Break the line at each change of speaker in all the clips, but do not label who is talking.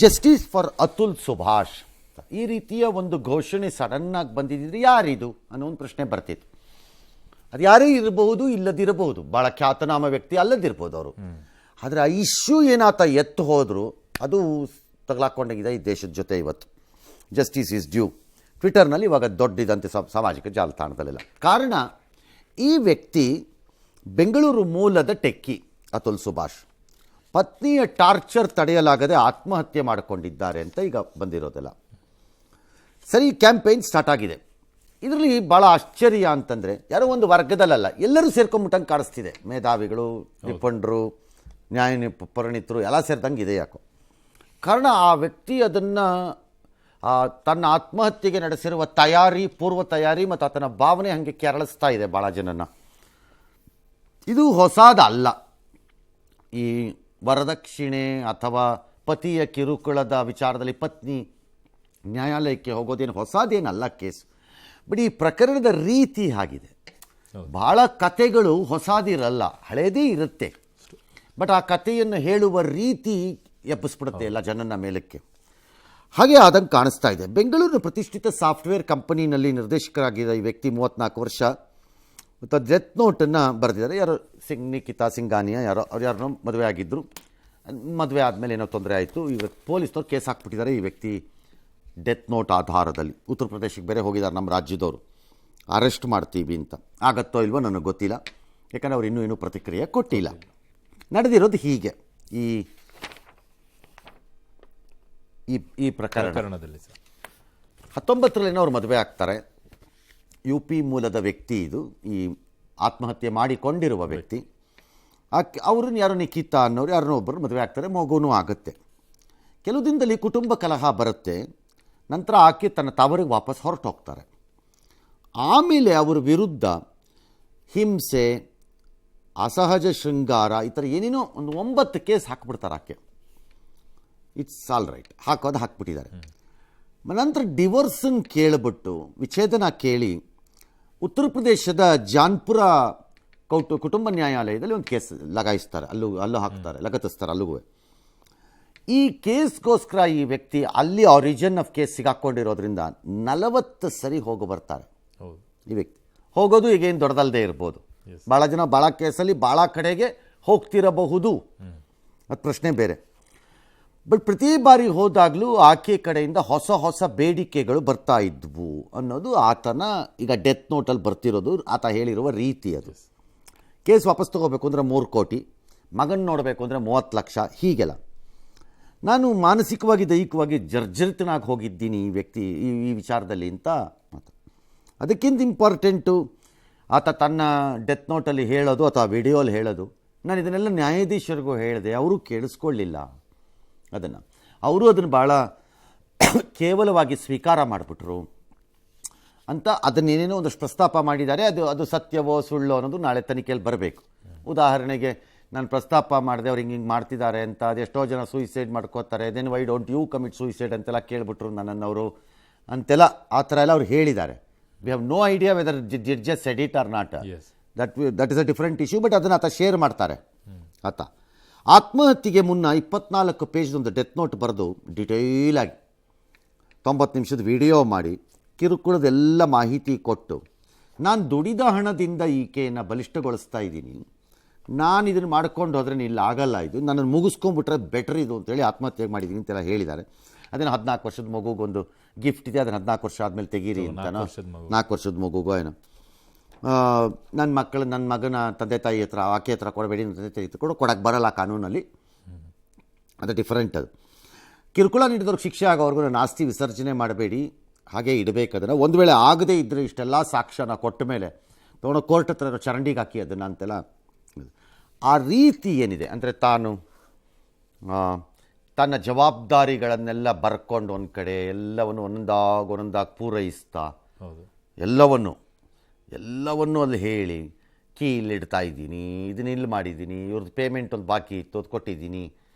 Justice for Atul Subhash ಈ ರೀತಿಯ ಒಂದು ಘೋಷಣೆ ಸಡನ್ನಾಗಿ ಬಂದಿದ್ದರೆ ಯಾರಿದು ಅನ್ನೋ ಒಂದು ಪ್ರಶ್ನೆ ಬರ್ತಿತ್ತು. ಅದು ಯಾರೇ ಇರಬಹುದು, ಇಲ್ಲದಿರಬಹುದು, ಭಾಳ ಖ್ಯಾತನಾಮ ವ್ಯಕ್ತಿ ಅಲ್ಲದಿರ್ಬೋದು ಅವರು. ಆದರೆ ಆ ಇಶ್ಯೂ ಏನಾತ ಎತ್ತು ಹೋದರೂ ಅದು ತಗಲಾಕೊಂಡಾಗಿದೆ ಈ ದೇಶದ ಜೊತೆ. ಇವತ್ತು ಜಸ್ಟಿಸ್ ಈಸ್ ಡ್ಯೂ ಟ್ವಿಟರ್ನಲ್ಲಿ ಇವಾಗ ದೊಡ್ಡದಂತೆ ಸಾಮಾಜಿಕ ಜಾಲತಾಣದಲ್ಲೆಲ್ಲ. ಕಾರಣ, ಈ ವ್ಯಕ್ತಿ ಬೆಂಗಳೂರು ಮೂಲದ ಟೆಕ್ಕಿ ಅತುಲ್ ಸುಭಾಷ್ ಪತ್ನಿಯ ಟಾರ್ಚರ್ ತಡೆಯಲಾಗದೆ ಆತ್ಮಹತ್ಯೆ ಮಾಡಿಕೊಂಡಿದ್ದಾರೆ ಅಂತ ಈಗ ಬಂದಿರೋದೆಲ್ಲ. ಸರಿ, ಕ್ಯಾಂಪೇನ್ ಸ್ಟಾರ್ಟ್ ಆಗಿದೆ. ಇದರಲ್ಲಿ ಭಾಳ ಆಶ್ಚರ್ಯ ಅಂತಂದರೆ ಯಾರೋ ಒಂದು ವರ್ಗದಲ್ಲ, ಎಲ್ಲರೂ ಸೇರ್ಕೊಂಡ್ಬಿಟ್ಟಂಗೆ ಕಾಣಿಸ್ತಿದೆ. ಮೇಧಾವಿಗಳು, ನಿಪುಣರು, ನ್ಯಾಯ ಪರಿಣಿತರು ಎಲ್ಲ ಸೇರಿದಂಗೆ ಇದೆ. ಯಾಕೋ ಕಾರಣ, ಆ ವ್ಯಕ್ತಿ ಅದನ್ನು ತನ್ನ ಆತ್ಮಹತ್ಯೆಗೆ ನಡೆಸಿರುವ ಪೂರ್ವ ತಯಾರಿ ಮತ್ತು ಆತನ ಭಾವನೆ ಹಾಗೆ ಕೆರಳಿಸ್ತಾ ಇದೆ ಭಾಳ ಜನನ. ಇದು ಹೊಸದಲ್ಲ. ಈ ವರದಕ್ಷಿಣೆ ಅಥವಾ ಪತಿಯ ಕಿರುಕುಳದ ವಿಚಾರದಲ್ಲಿ ಪತ್ನಿ ನ್ಯಾಯಾಲಯಕ್ಕೆ ಹೋಗೋದೇನು ಹೊಸದೇನಲ್ಲ ಕೇಸ್. ಬಟ್ ಈ ಪ್ರಕರಣದ ರೀತಿ ಆಗಿದೆ. ಭಾಳ ಕತೆಗಳು ಹೊಸದಿರಲ್ಲ, ಹಳೇದೇ ಇರುತ್ತೆ. ಬಟ್ ಆ ಕಥೆಯನ್ನು ಹೇಳುವ ರೀತಿ ಎಬ್ಬಿಸ್ಬಿಡುತ್ತೆ ಎಲ್ಲ ಜನನ ಮೇಲಕ್ಕೆ. ಹಾಗೆ ಆದಂಗೆ ಕಾಣಿಸ್ತಾ ಇದೆ. ಬೆಂಗಳೂರಿನ ಪ್ರತಿಷ್ಠಿತ ಸಾಫ್ಟ್ವೇರ್ ಕಂಪನಿನಲ್ಲಿ ನಿರ್ದೇಶಕರಾಗಿದ್ದ ಈ ವ್ಯಕ್ತಿ 34 ವರ್ಷ ಮತ್ತು ಡೆತ್ ನೋಟನ್ನು ಬರೆದಿದ್ದಾರೆ. ಯಾರೋ ನಿಖಿತಾ ಸಿಂಘಾನಿಯಾ ಯಾರನ್ನೋ ಮದುವೆ ಆಗಿದ್ದರು. ಮದುವೆ ಆದಮೇಲೆ ಏನೋ ತೊಂದರೆ ಆಯಿತು. ಇವತ್ತು ಪೊಲೀಸ್ನವ್ರು ಕೇಸ್ ಹಾಕ್ಬಿಟ್ಟಿದ್ದಾರೆ ಈ ವ್ಯಕ್ತಿ ಡೆತ್ ನೋಟ್ ಆಧಾರದಲ್ಲಿ. ಉತ್ತರ ಪ್ರದೇಶಕ್ಕೆ ಬೇರೆ ಹೋಗಿದ್ದಾರೆ ನಮ್ಮ ರಾಜ್ಯದವರು. ಅರೆಸ್ಟ್ ಮಾಡ್ತೀವಿ ಅಂತ ಆಗತ್ತೋ ಇಲ್ವೋ ನನಗೆ ಗೊತ್ತಿಲ್ಲ, ಯಾಕಂದರೆ ಅವ್ರು ಇನ್ನೂ ಪ್ರತಿಕ್ರಿಯೆ ಕೊಟ್ಟಿಲ್ಲ. ನಡೆದಿರೋದು ಹೀಗೆ. ಈ ಪ್ರಕರಣದಲ್ಲಿ 19ರಲ್ಲಿ ಅವ್ರು ಮದುವೆ ಆಗ್ತಾರೆ. UP ಮೂಲದ ವ್ಯಕ್ತಿ ಇದು, ಈ ಆತ್ಮಹತ್ಯೆ ಮಾಡಿಕೊಂಡಿರುವ ವ್ಯಕ್ತಿ. ಅವ್ರನ್ನ ಯಾರೋ ನಿಖಿತಾ ಅನ್ನೋರು ಯಾರನ್ನೋ ಒಬ್ಬರು ಮದುವೆ ಆಗ್ತಾರೆ, ಮಗುನೂ ಆಗುತ್ತೆ. ಕೆಲವು ದಿನದಲ್ಲಿ ಕುಟುಂಬ ಕಲಹ ಬರುತ್ತೆ. ನಂತರ ಆಕೆ ತನ್ನ ತವರಿಗೆ ವಾಪಸ್ ಹೊರಟೋಗ್ತಾರೆ. ಆಮೇಲೆ ಅವರ ವಿರುದ್ಧ ಹಿಂಸೆ, ಅಸಹಜ ಶೃಂಗಾರ, ಈ ಥರ ಏನೇನೋ ಒಂದು 9 ಕೇಸ್ ಹಾಕ್ಬಿಡ್ತಾರೆ ಆಕೆ. ಇಟ್ಸ್ ಆಲ್ ರೈಟ್, ಹಾಕ್ಬಿಟ್ಟಿದ್ದಾರೆ. ನಂತರ ಡಿವೋರ್ಸನ್ನು ಕೇಳಿಬಿಟ್ಟು ವಿಚ್ಛೇದನ ಕೇಳಿ ಉತ್ತರ ಪ್ರದೇಶದ ಜಾನ್ಪುರ ಕುಟುಂಬ ನ್ಯಾಯಾಲಯದಲ್ಲಿ ಒಂದು ಕೇಸ್ ಲಗಾಯಿಸ್ತಾರೆ. ಅಲ್ಲೂ ಹಾಕ್ತಾರೆ, ಲಗತ್ತಿಸ್ತಾರೆ ಅಲ್ಲಿಗೂ. ಈ ಕೇಸ್ಗೋಸ್ಕರ ಈ ವ್ಯಕ್ತಿ ಅಲ್ಲಿ ಆರಿಜಿನ್ ಆಫ್ ಕೇಸ್ ಸಿಗಾಕೊಂಡಿರೋದ್ರಿಂದ 40 ಸರಿ ಹೋಗಿ ಬರ್ತಾರೆ ಈ ವ್ಯಕ್ತಿ. ಹೋಗೋದು ಈಗೇನು ದೊಡ್ಡದಲ್ಲದೆ ಇರ್ಬೋದು. ಭಾಳ ಜನ ಭಾಳ ಕೇಸಲ್ಲಿ ಭಾಳ ಕಡೆಗೆ ಹೋಗ್ತಿರಬಹುದು, ಅದು ಪ್ರಶ್ನೆ ಬೇರೆ. ಬಟ್ ಪ್ರತಿ ಬಾರಿ ಹೋದಾಗಲೂ ಆಕೆ ಕಡೆಯಿಂದ ಹೊಸ ಬೇಡಿಕೆಗಳು ಬರ್ತಾ ಇದ್ವು ಅನ್ನೋದು ಆತನ ಈಗ ಡೆತ್ ನೋಟಲ್ಲಿ ಬರ್ತಿರೋದು, ಆತ ಹೇಳಿರುವ ರೀತಿ. ಅದು ಕೇಸ್ ವಾಪಸ್ ತೊಗೋಬೇಕು ಅಂದರೆ 3 ಕೋಟಿ, ಮಗನ ನೋಡಬೇಕು ಅಂದರೆ 30 ಲಕ್ಷ, ಹೀಗೆಲ್ಲ. ನಾನು ಮಾನಸಿಕವಾಗಿ ದೈಹಿಕವಾಗಿ ಜರ್ಜರಿತನಾಗಿ ಹೋಗಿದ್ದೀನಿ ಈ ವ್ಯಕ್ತಿ ಈ ವಿಚಾರದಲ್ಲಿ ಅಂತ. ಅದಕ್ಕಿಂತ ಇಂಪಾರ್ಟೆಂಟು ಆತ ತನ್ನ ಡೆತ್ ನೋಟಲ್ಲಿ ಹೇಳೋದು ಅಥವಾ ವಿಡಿಯೋಲ್ಲಿ ಹೇಳೋದು. ನಾನು ಇದನ್ನೆಲ್ಲ ನ್ಯಾಯಾಧೀಶರಿಗೂ ಹೇಳಿದೆ, ಅವರು ಕೇಳಿಸ್ಕೊಳ್ಳಿಲ್ಲ ಅದನ್ನು. ಅವರು ಅದನ್ನು ಭಾಳ ಕೇವಲವಾಗಿ ಸ್ವೀಕಾರ ಮಾಡಿಬಿಟ್ರು ಅಂತ ಅದನ್ನೇನೇನೋ ಒಂದಷ್ಟು ಪ್ರಸ್ತಾಪ ಮಾಡಿದ್ದಾರೆ. ಅದು ಸತ್ಯವೋ ಸುಳ್ಳೋ ಅನ್ನೋದು ನಾಳೆ ತನಿಖೆಯಲ್ಲಿ ಬರಬೇಕು. ಉದಾಹರಣೆಗೆ, ನಾನು ಪ್ರಸ್ತಾಪ ಮಾಡಿದೆ ಅವ್ರು ಹಿಂಗೆ ಮಾಡ್ತಿದ್ದಾರೆ ಅಂತ, ಅದೆಷ್ಟೋ ಜನ ಸೂಯಿಸೈಡ್ ಮಾಡ್ಕೋತಾರೆ, then why don't you commit suicide ಅಂತೆಲ್ಲ ಕೇಳಿಬಿಟ್ರು ನನ್ನವರು ಅಂತೆಲ್ಲ, ಆ ಥರ ಎಲ್ಲ ಅವ್ರು ಹೇಳಿದ್ದಾರೆ. We have no idea whether judges said it or not. That is a different issue. But ಅದನ್ನು ಆತ ಶೇರ್ ಮಾಡ್ತಾರೆ. ಆತ ಆತ್ಮಹತ್ಯೆಗೆ ಮುನ್ನ 24 ಪೇಜ್ ಒಂದು ಡೆತ್ ನೋಟ್ ಬರೆದು ಡಿಟೇಲಾಗಿ 90 ನಿಮಿಷದ ವಿಡಿಯೋ ಮಾಡಿ ಕಿರುಕುಳದೆಲ್ಲ ಮಾಹಿತಿ ಕೊಟ್ಟು, ನಾನು ದುಡಿದ ಹಣದಿಂದ ಈಕೆಯನ್ನು ಬಲಿಷ್ಠಗೊಳಿಸ್ತಾ ಇದ್ದೀನಿ, ನಾನು ಇದನ್ನು ಮಾಡ್ಕೊಂಡು ಹೋದ್ರೆ ಇಲ್ಲ ಆಗಲ್ಲ, ಇದು ನನ್ನನ್ನು ಮುಗಿಸ್ಕೊಂಡ್ಬಿಟ್ರೆ ಬೆಟರ್ ಇದು ಅಂತೇಳಿ ಆತ್ಮಹತ್ಯೆ ಮಾಡಿದ್ದೀನಿ ಅಂತೆಲ್ಲ ಹೇಳಿದ್ದಾರೆ. ಅದನ್ನು 14 ವರ್ಷದ ಮಗುಗೊಂದು ಗಿಫ್ಟ್ ಇದೆ, ಅದನ್ನು 14 ವರ್ಷ ಆದಮೇಲೆ ತೆಗೀರಿ ಅಂತ. 4 ವರ್ಷದ ಮಗುಗೋ ಏನೋ. ನನ್ನ ಮಗನ ತಂದೆ ತಾಯಿ ಹತ್ರ, ಆಕೆ ಹತ್ರ ಕೊಡಬೇಡಿ, ತಂದೆ ತಾಯಿ ಹತ್ರ ಕೊಡೋಕ್ಕೆ ಬರಲ್ಲ ಕಾನೂನಲ್ಲಿ, ಅದು ಡಿಫರೆಂಟ್. ಅದು ಕಿರುಕುಳ ನೀಡಿದವ್ರಿಗೆ ಶಿಕ್ಷೆ ಆಗೋವರೆಗೂ ನನ್ನ ಆಸ್ತಿ ವಿಸರ್ಜನೆ ಮಾಡಬೇಡಿ, ಹಾಗೆ ಇಡಬೇಕು ಅದನ್ನು. ಒಂದು ವೇಳೆ ಆಗದೇ ಇದ್ದರೆ ಇಷ್ಟೆಲ್ಲ ಸಾಕ್ಷ್ಯನ ಕೊಟ್ಟ ಮೇಲೆ ತೊಗೊಂಡು ಕೋರ್ಟ್ ಹತ್ರ ಚರಂಡಿಗೆ ಹಾಕಿ ಅದನ್ನು ಅಂತೆಲ್ಲ. ಆ ರೀತಿ ಏನಿದೆ ಅಂದರೆ ತಾನು ತನ್ನ ಜವಾಬ್ದಾರಿಗಳನ್ನೆಲ್ಲ ಬರ್ಕೊಂಡು ಒಂದು ಕಡೆ ಎಲ್ಲವನ್ನು ಒಂದೊಂದಾಗಿ ಪೂರೈಸ್ತಾ ಎಲ್ಲವನ್ನು ಅಲ್ಲಿ ಹೇಳಿ, ಕೀಲಿಡ್ತಾ ಇದ್ದೀನಿ, ಇದನ್ನ ಇಲ್ಲಿ ಮಾಡಿದ್ದೀನಿ, ಇವ್ರದ್ದು ಪೇಮೆಂಟ್ ಒಂದು ಬಾಕಿ ಇತ್ತು ಅದು ಕೊಟ್ಟಿದ್ದೀನಿ,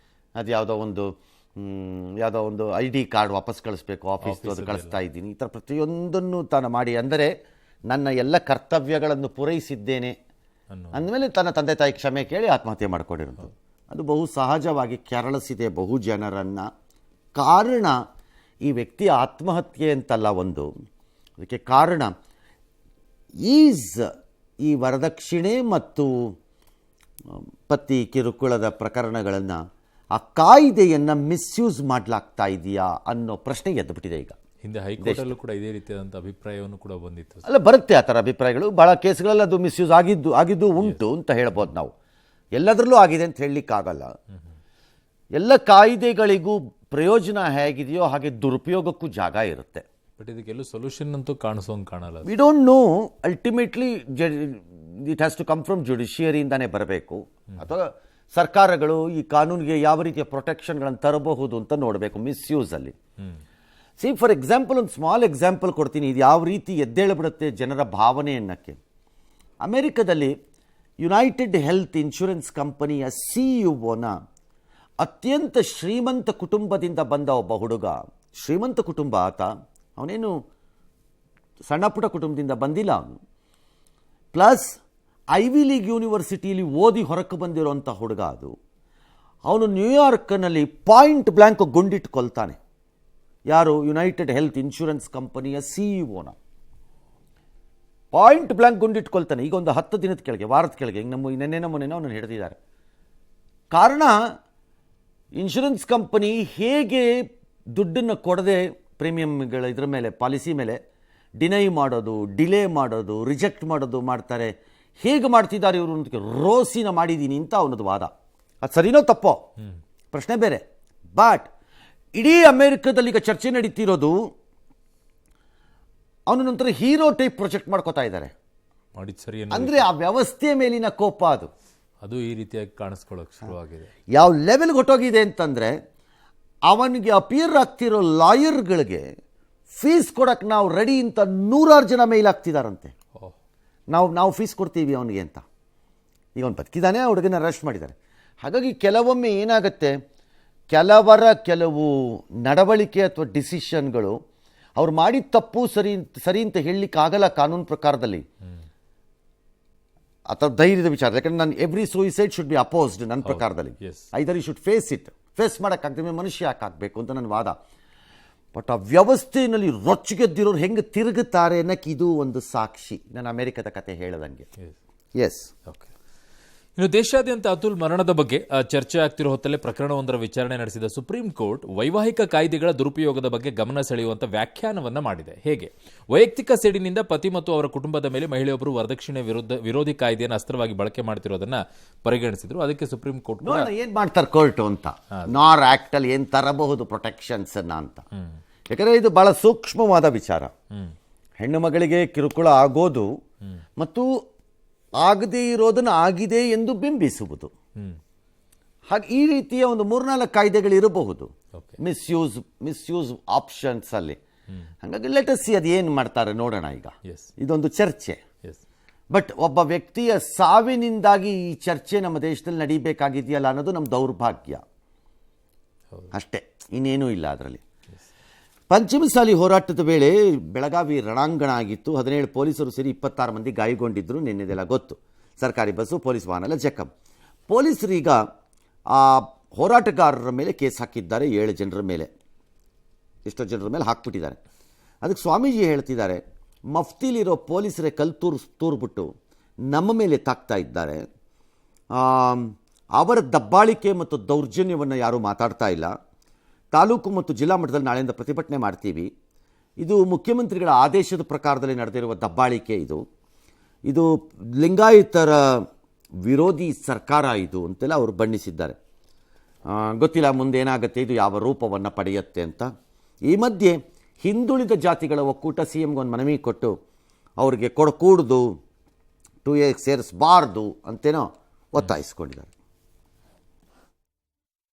ಅದು ಯಾವುದೋ ಒಂದು ID ಕಾರ್ಡ್ ವಾಪಸ್ ಕಳಿಸ್ಬೇಕು ಆಫೀಸ್ದು, ಅದು ಕಳಿಸ್ತಾ ಇದ್ದೀನಿ, ಈ ಥರ ಪ್ರತಿಯೊಂದನ್ನು ತಾನು ಮಾಡಿ, ಅಂದರೆ ನನ್ನ ಎಲ್ಲ ಕರ್ತವ್ಯಗಳನ್ನು ಪೂರೈಸಿದ್ದೇನೆ ಅಂದಮೇಲೆ ತನ್ನ ತಂದೆ ತಾಯಿ ಕ್ಷಮೆ ಕೇಳಿ ಆತ್ಮಹತ್ಯೆ ಮಾಡ್ಕೊಂಡಿರೋದು. ಅದು ಬಹು ಸಹಜವಾಗಿ ಕೆರಳಿಸಿದೆ ಬಹು ಜನರನ್ನು. ಕಾರಣ ಈ ವ್ಯಕ್ತಿ ಆತ್ಮಹತ್ಯೆ ಅಂತಲ್ಲ, ಒಂದು ಅದಕ್ಕೆ ಕಾರಣ ಈ ವರದಕ್ಷಿಣೆ ಮತ್ತು ಪತಿ ಕಿರುಕುಳದ ಪ್ರಕರಣಗಳನ್ನು ಆ ಕಾಯ್ದೆಯನ್ನು ಮಿಸ್ಯೂಸ್ ಮಾಡಲಾಗ್ತಾ ಇದೆಯಾ ಅನ್ನೋ ಪ್ರಶ್ನೆ ಎದ್ದುಬಿಟ್ಟಿದೆ ಈಗ.
ಹಿಂದೆ ಹೈಕೋರ್ಟಲ್ಲೂ ಕೂಡ ಇದೇ ರೀತಿಯಾದಂಥ ಅಭಿಪ್ರಾಯವನ್ನು ಕೂಡ ಬಂದಿತ್ತು.
ಅಲ್ಲ, ಬರುತ್ತೆ ಆ ಥರ ಅಭಿಪ್ರಾಯಗಳು. ಭಾಳ ಕೇಸ್ಗಳಲ್ಲಿ ಅದು ಮಿಸ್ಯೂಸ್ ಆಗಿದ್ದು ಉಂಟು ಅಂತ ಹೇಳ್ಬೋದು ನಾವು. ಎಲ್ಲದರಲ್ಲೂ ಆಗಿದೆ ಅಂತ ಹೇಳಲಿಕ್ಕಾಗಲ್ಲ. ಎಲ್ಲ ಕಾಯ್ದೆಗಳಿಗೂ ಪ್ರಯೋಜನ ಹೇಗಿದೆಯೋ ಹಾಗೆ ದುರುಪಯೋಗಕ್ಕೂ ಜಾಗ ಇರುತ್ತೆ.
ಬಟ್ ಇದಕ್ಕೆಲ್ಲೂ ಸೊಲ್ಯೂಷನ್ ಅಂತೂ ಕಾಣಲ್ಲ.
We don't know. Ultimately it has to come from ಜುಡಿಷಿಯರಿಯಿಂದಾನೇ ಬರಬೇಕು, ಅಥವಾ ಸರ್ಕಾರಗಳು ಈ ಕಾನೂನಿಗೆ ಯಾವ ರೀತಿಯ ಪ್ರೊಟೆಕ್ಷನ್ಗಳನ್ನು ತರಬಹುದು ಅಂತ ನೋಡಬೇಕು ಮಿಸ್ಯೂಸಲ್ಲಿ. ಫಾರ್ ಎಕ್ಸಾಂಪಲ್, ಒಂದು ಸ್ಮಾಲ್ ಎಕ್ಸಾಂಪಲ್ ಕೊಡ್ತೀನಿ, ಇದು ಯಾವ ರೀತಿ ಎದ್ದೇಳಿಬಿಡುತ್ತೆ ಜನರ ಭಾವನೆ ಅನ್ನೋಕ್ಕೆ. ಅಮೆರಿಕದಲ್ಲಿ ಯುನೈಟೆಡ್ ಹೆಲ್ತ್ ಇನ್ಶೂರೆನ್ಸ್ ಕಂಪನಿಯ ಸಿಇಒನ ಅತ್ಯಂತ ಶ್ರೀಮಂತ ಕುಟುಂಬದಿಂದ ಬಂದ ಒಬ್ಬ ಹುಡುಗ, ಶ್ರೀಮಂತ ಕುಟುಂಬ ಆತ, ಅವನೇನು ಸಣ್ಣ ಪುಟ್ಟ ಕುಟುಂಬದಿಂದ ಬಂದಿಲ್ಲ ಅವನು, ಪ್ಲಸ್ ಐವಿ ಲೀಗ್ ಯೂನಿವರ್ಸಿಟಿಯಲ್ಲಿ ಓದಿ ಹೊರಕ್ಕೆ ಬಂದಿರೋಂಥ ಹುಡುಗ ಅದು. ಅವನು ನ್ಯೂಯಾರ್ಕ್ನಲ್ಲಿ ಪಾಯಿಂಟ್ ಬ್ಲ್ಯಾಂಕ್ ಗುಂಡಿಟ್ಕೊಳ್ತಾನೆ. ಯಾರು? ಯುನೈಟೆಡ್ ಹೆಲ್ತ್ ಇನ್ಶೂರೆನ್ಸ್ ಕಂಪನಿಯ ಸಿಇಒನ ಪಾಯಿಂಟ್ ಬ್ಲ್ಯಾಂಕ್ ಗುಂಡಿಟ್ಕೊಳ್ತಾನೆ. ಈಗ ಒಂದು 10 ದಿನದ ಕೆಳಗೆ, ವಾರದ ಕೆಳಗೆ, ನೆನ್ನೆನೋ ಅವನನ್ನು ಹಿಡಿದಿದ್ದಾರೆ. ಕಾರಣ, ಇನ್ಶೂರೆನ್ಸ್ ಕಂಪನಿ ಹೇಗೆ ದುಡ್ಡನ್ನು ಕೊಡದೆ ಪ್ರೀಮಿಯಮ್ಗಳ ಇದ್ರ ಮೇಲೆ, ಪಾಲಿಸಿ ಮೇಲೆ ಡಿನೈ ಮಾಡೋದು, ಡಿಲೇ ಮಾಡೋದು, ರಿಜೆಕ್ಟ್ ಮಾಡೋದು ಮಾಡ್ತಾರೆ. ಹೇಗೆ ಮಾಡ್ತಿದ್ದಾರೆ ಇವರು ಅಂತ ರೋಸಿನ ಮಾಡಿದ್ದೀನಿ ಅಂತ ಅವನದು ವಾದ. ಅದು ಸರಿನೋ ತಪ್ಪೋ ಪ್ರಶ್ನೆ ಬೇರೆ. ಬಟ್ ಇಡೀ ಅಮೆರಿಕದಲ್ಲಿ ಈಗ ಚರ್ಚೆ ನಡೀತಿರೋದು, ಅವನ ನಂತರ ಹೀರೋ ಟೈಪ್ ಪ್ರೊಜೆಕ್ಟ್ ಮಾಡ್ಕೋತಾ ಇದ್ದಾರೆ. ಅಂದರೆ ಆ ವ್ಯವಸ್ಥೆ ಮೇಲಿನ ಕೋಪ
ಅದು ಈ ರೀತಿಯಾಗಿ ಕಾಣಿಸ್ಕೊಳ್ಳೋಕೆ ಶುರುವಾಗಿದೆ.
ಯಾವ ಲೆವೆಲ್ಗೆ ಹೊಟ್ಟೋಗಿದೆ ಅಂತಂದರೆ, ಅವನಿಗೆ ಅಪಿಯರ್ ಆಗ್ತಿರೋ ಲಾಯರ್ಗಳಿಗೆ ಫೀಸ್ ಕೊಡೋಕ್ಕೆ ನಾವು ರೆಡಿ ಅಂತ 100 ಜನ ಮೇಲ್ ಆಗ್ತಿದಾರಂತೆ. ನಾವು ಫೀಸ್ ಕೊಡ್ತೀವಿ ಅವನಿಗೆ ಅಂತ. ಈಗ ಅವನು ಬದುಕಿದ್ದಾನೆ, ಆ ಹುಡುಗನ ಅರೆಸ್ಟ್ ಮಾಡಿದ್ದಾರೆ. ಹಾಗಾಗಿ ಕೆಲವೊಮ್ಮೆ ಏನಾಗುತ್ತೆ, ಕೆಲವು ನಡವಳಿಕೆ ಅಥವಾ ಡಿಸಿಷನ್ಗಳು ಅವ್ರು ಮಾಡಿದ ತಪ್ಪು ಸರಿ ಅಂತ ಹೇಳಲಿಕ್ಕಾಗಲ್ಲ ಕಾನೂನು ಪ್ರಕಾರದಲ್ಲಿ. ಅಥವಾ ಧೈರ್ಯದ ವಿಚಾರ, ಯಾಕಂದ್ರೆ ನಾನು every suicide should be opposed ನನ್ನ ಪ್ರಕಾರದಲ್ಲಿ. ಐದರ್ ಯು ಶುಡ್ ಫೇಸ್ ಮಾಡೋಕ್ಕಾಗ್ತದೆ, ಮನುಷ್ಯ ಯಾಕಾಗಬೇಕು ಅಂತ ನನ್ನ ವಾದ. ಬಟ್ ಆ ವ್ಯವಸ್ಥೆಯಲ್ಲಿ ರೊಚ್ಚಿಗೆದ್ದಿರೋರು ಹೆಂಗೆ ತಿರುಗುತ್ತಾರೆ ಅನ್ನೋಕ್ಕೆ ಇದು ಒಂದು ಸಾಕ್ಷಿ. ನಾನು ಅಮೆರಿಕದ ಕತೆ ಹೇಳದಂಗೆ. S,
okay. ಇನ್ನು ದೇಶಾದ್ಯಂತ ಅತುಲ್ ಮರಣದ ಬಗ್ಗೆ ಚರ್ಚೆ ಆಗ್ತಿರೋ ಹೊತ್ತಲ್ಲೇ ಪ್ರಕರಣವೊಂದರ ವಿಚಾರಣೆ ನಡೆಸಿದ ಸುಪ್ರೀಂ ಕೋರ್ಟ್ ವೈವಾಹಿಕ ಕಾಯ್ದೆಗಳ ದುರುಪಯೋಗದ ಬಗ್ಗೆ ಗಮನ ಸೆಳೆಯುವಂತ ವ್ಯಾಖ್ಯಾನವನ್ನ ಮಾಡಿದೆ. ಹೇಗೆ? ವೈಯಕ್ತಿಕ ಸೇಡಿನಿಂದ ಪತಿ ಮತ್ತು ಅವರ ಕುಟುಂಬದ ಮೇಲೆ ಮಹಿಳೆಯೊಬ್ಬರು ವರದಕ್ಷಿಣೆ ವಿರೋಧಿ ಕಾಯ್ದೆಯನ್ನು ಅಸ್ತ್ರವಾಗಿ ಬಳಕೆ ಮಾಡ್ತಿರೋದನ್ನ ಪರಿಗಣಿಸಿದ್ರು. ಅದಕ್ಕೆ ಸುಪ್ರೀಂ ಕೋರ್ಟ್
ಏನ್ ಮಾಡ್ತಾರೆ ಕೋರ್ಟ್ ಅಂತ, ನಾರ್ ಆಕ್ಟ್ ಅಲ್ಲಿ ಏನ್ ತರಬಹುದು ಪ್ರೊಟೆಕ್ಷನ್ಸ್ ಅಂತ. ಯಾಕಂದ್ರೆ ಇದು ಬಹಳ ಸೂಕ್ಷ್ಮವಾದ ವಿಚಾರ. ಹೆಣ್ಣು ಮಗಳಿಗೆ ಕಿರುಕುಳ ಆಗೋದು ಮತ್ತು ಆಗದೇ ಇರೋದನ್ನು ಆಗಿದೆ ಎಂದು ಬಿಂಬಿಸುವುದು, ಹಾಗೆ ಈ ರೀತಿಯ ಒಂದು 3-4 ಕಾಯ್ದೆಗಳಿರಬಹುದು ಮಿಸ್ಯೂಸ್ ಆಪ್ಷನ್ಸ್ ಅಲ್ಲಿ. ಹಾಗಾಗಿ ಲೆಟ್ ಅಸ್ ಸಿ ಅದು ಏನು ಮಾಡ್ತಾರೆ ನೋಡೋಣ. ಈಗ ಇದೊಂದು ಚರ್ಚೆ. ಬಟ್ ಒಬ್ಬ ವ್ಯಕ್ತಿಯ ಸಾವಿನಿಂದಾಗಿ ಈ ಚರ್ಚೆ ನಮ್ಮ ದೇಶದಲ್ಲಿ ನಡೀಬೇಕಾಗಿದೆಯಲ್ಲ ಅನ್ನೋದು ನಮ್ಮ ದೌರ್ಭಾಗ್ಯ ಅಷ್ಟೇ, ಇನ್ನೇನೂ ಇಲ್ಲ ಅದರಲ್ಲಿ. ಪಂಚಮಸಾಲಿ ಹೋರಾಟದ ವೇಳೆ ಬೆಳಗಾವಿ ರಣಾಂಗಣ ಆಗಿತ್ತು. 17 ಪೊಲೀಸರು ಸೇರಿ 26 ಮಂದಿ ಗಾಯಗೊಂಡಿದ್ದರು. ನಿನ್ನೆದೆಲ್ಲ ಗೊತ್ತು. ಸರ್ಕಾರಿ ಬಸ್ಸು, ಪೊಲೀಸ್ ವಾಹನ ಎಲ್ಲ ಜಖಂ. ಪೊಲೀಸರೀಗ ಆ ಹೋರಾಟಗಾರರ ಮೇಲೆ ಕೇಸ್ ಹಾಕಿದ್ದಾರೆ. 7 ಜನರ ಮೇಲೆ, ಎಷ್ಟೋ ಜನರ ಮೇಲೆ ಹಾಕ್ಬಿಟ್ಟಿದ್ದಾರೆ. ಅದಕ್ಕೆ ಸ್ವಾಮೀಜಿ ಹೇಳ್ತಿದ್ದಾರೆ, ಮಫ್ತಿಲಿರೋ ಪೊಲೀಸರೇ ತೂರ್ಬಿಟ್ಟು ನಮ್ಮ ಮೇಲೆ ತಾಕ್ತಾ ಇದ್ದಾರೆ. ಅವರ ದಬ್ಬಾಳಿಕೆ ಮತ್ತು ದೌರ್ಜನ್ಯವನ್ನು ಯಾರೂ ಮಾತಾಡ್ತಾ ಇಲ್ಲ. ತಾಲೂಕು ಮತ್ತು ಜಿಲ್ಲಾ ಮಟ್ಟದಲ್ಲಿ ನಾಳೆಯಿಂದ ಪ್ರತಿಭಟನೆ ಮಾಡ್ತೀವಿ. ಇದು ಮುಖ್ಯಮಂತ್ರಿಗಳ ಆದೇಶದ ಪ್ರಕಾರದಲ್ಲಿ ನಡೆದಿರುವ ದಬ್ಬಾಳಿಕೆ. ಇದು ಲಿಂಗಾಯತರ ವಿರೋಧಿ ಸರ್ಕಾರ ಇದು ಅಂತೆಲ್ಲ ಅವರು ಬಣ್ಣಿಸಿದ್ದಾರೆ. ಗೊತ್ತಿಲ್ಲ ಮುಂದೇನಾಗುತ್ತೆ, ಇದು ಯಾವ ರೂಪವನ್ನು ಪಡೆಯುತ್ತೆ ಅಂತ. ಈ ಮಧ್ಯೆ ಹಿಂದುಳಿದ ಜಾತಿಗಳ ಒಕ್ಕೂಟ CMಗೆ ಒಂದು ಮನವಿ ಕೊಟ್ಟು ಅವ್ರಿಗೆ ಕೊಡಕೂಡ್ದು, 2A ಸೇರಿಸಬಾರ್ದು ಅಂತೇನೋ ಒತ್ತಾಯಿಸ್ಕೊಂಡಿದ್ದಾರೆ.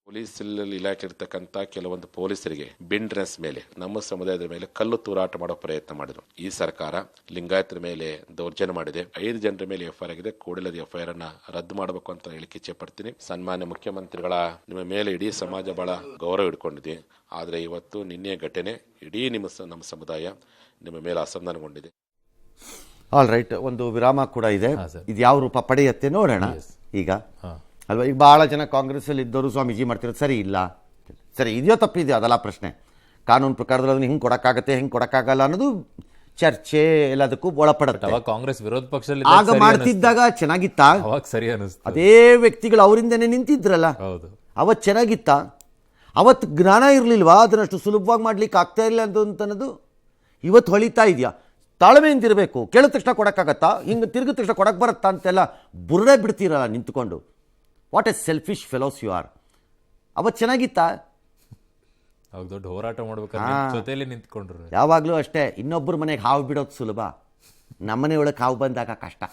ಪೊಲೀಸ್ ಇಲಾಖೆ ಇರ್ತಕ್ಕಂಥ ಕೆಲವೊಂದು ಪೊಲೀಸರಿಗೆ ಬಿಂಡ್ರೆಸ್ ಮೇಲೆ, ನಮ್ಮ ಸಮುದಾಯದ ಮೇಲೆ ಕಲ್ಲು ತೂರಾಟ ಮಾಡೋ ಪ್ರಯತ್ನ ಮಾಡಿದ್ರು. ಈ ಸರ್ಕಾರ ಲಿಂಗಾಯತರ ಮೇಲೆ ದೌರ್ಜನ್ಯ ಮಾಡಿದೆ. 5 ಜನರ ಮೇಲೆ FIR ಆಗಿದೆ. ಕೂಡಲೇ FIR ಅನ್ನ ರದ್ದು ಮಾಡಬೇಕು ಅಂತ ಹೇಳಿಕೆ ಇಚ್ಛೆ ಪಡ್ತೀನಿ. ಸನ್ಮಾನ್ಯ ಮುಖ್ಯಮಂತ್ರಿಗಳ ನಿಮ್ಮ ಮೇಲೆ ಇಡೀ ಸಮಾಜ ಬಹಳ ಗೌರವ ಇಟ್ಕೊಂಡಿದೆ. ಆದ್ರೆ ಇವತ್ತು ನಿನ್ನೆ ಘಟನೆ ಇಡೀ ನಮ್ಮ ಸಮುದಾಯ ನಿಮ್ಮ ಮೇಲೆ ಅಸಮಾಧಾನಗೊಂಡಿದೆ.
ಆಲ್ ರೈಟ್, ಒಂದು ವಿರಾಮ ಕೂಡ ಇದೆ. ಇದು ಯಾವ ರೂಪ ಪಡೆಯುತ್ತೆ ನೋಡೋಣ. ಈಗ ಅಲ್ವಾ, ಈಗ ಬಹಳ ಜನ ಕಾಂಗ್ರೆಸ್ ಅಲ್ಲಿ ಇದ್ದವರು ಸ್ವಾಮೀಜಿ ಮಾಡ್ತಿರೋದು ಸರಿ ಇಲ್ಲ, ಸರಿ, ಇದೆಯೋ ತಪ್ಪಿದೆಯೋ ಅದೆಲ್ಲ ಪ್ರಶ್ನೆ. ಕಾನೂನು ಪ್ರಕಾರದಲ್ಲಿ ಅದನ್ನು ಹಿಂಗೆ ಕೊಡೋಕ್ಕಾಗತ್ತೆ, ಹಿಂಗೆ ಕೊಡೋಕ್ಕಾಗಲ್ಲ ಅನ್ನೋದು ಚರ್ಚೆ ಎಲ್ಲದಕ್ಕೂ ಒಳಪಡುತ್ತೆ.
ಅವಾಗ ಕಾಂಗ್ರೆಸ್ ವಿರೋಧ ಪಕ್ಷದಲ್ಲಿ
ಆಗ ಮಾಡ್ತಿದ್ದಾಗ ಚೆನ್ನಾಗಿತ್ತಾ?
ಅವಾಗ ಸರಿ ಅನಿಸ್ತು.
ಅದೇ ವ್ಯಕ್ತಿಗಳು ಅವರಿಂದನೇ ನಿಂತಿದ್ರಲ್ಲ,
ಹೌದು.
ಅವತ್ತು ಚೆನ್ನಾಗಿತ್ತಾ? ಅವತ್ತು ಜ್ಞಾನ ಇರಲಿಲ್ವಾ ಅದನ್ನಷ್ಟು ಸುಲಭವಾಗಿ ಮಾಡ್ಲಿಕ್ಕೆ ಆಗ್ತಾ ಇಲ್ಲ ಅನ್ನೋದು ಇವತ್ತು ಹೊಳಿತಾ ಇದೆಯಾ? ತಾಳ್ಮೆಯಿಂದ ಇರಬೇಕು. ಕೇಳಿದ ತಕ್ಷಣ ಕೊಡೋಕ್ಕಾಗತ್ತಾ? ಹಿಂಗೆ ತಿರುಗಿದ ತಕ್ಷಣ ಕೊಡಕ್ಕೆ ಬರುತ್ತಾ ಅಂತೆಲ್ಲ ಬುರ್ರೆ ಬಿಡ್ತೀರಲ್ಲ ನಿಂತ್ಕೊಂಡು. What a selfish fellows you are. ಅವತ್ತು ಚೆನ್ನಾಗಿತ್ತಾ?
ಅವಾಗ ದೊಡ್ಡ ಹೋರಾಟ ಮಾಡ್ಬೇಕಾದ್ರೆ ಜೊತೆಯಲ್ಲಿ ನಿಂತ್ಕೊಂಡ್ರು.
ಯಾವಾಗಲೂ ಅಷ್ಟೇ, ಇನ್ನೊಬ್ಬರ ಮನೆಗೆ ಹಾವು ಬಿಡೋದು ಸುಲಭ, ನಮ್ಮನೆ ಒಳಗೆ ಹಾವು ಬಂದಾಗ ಕಷ್ಟ.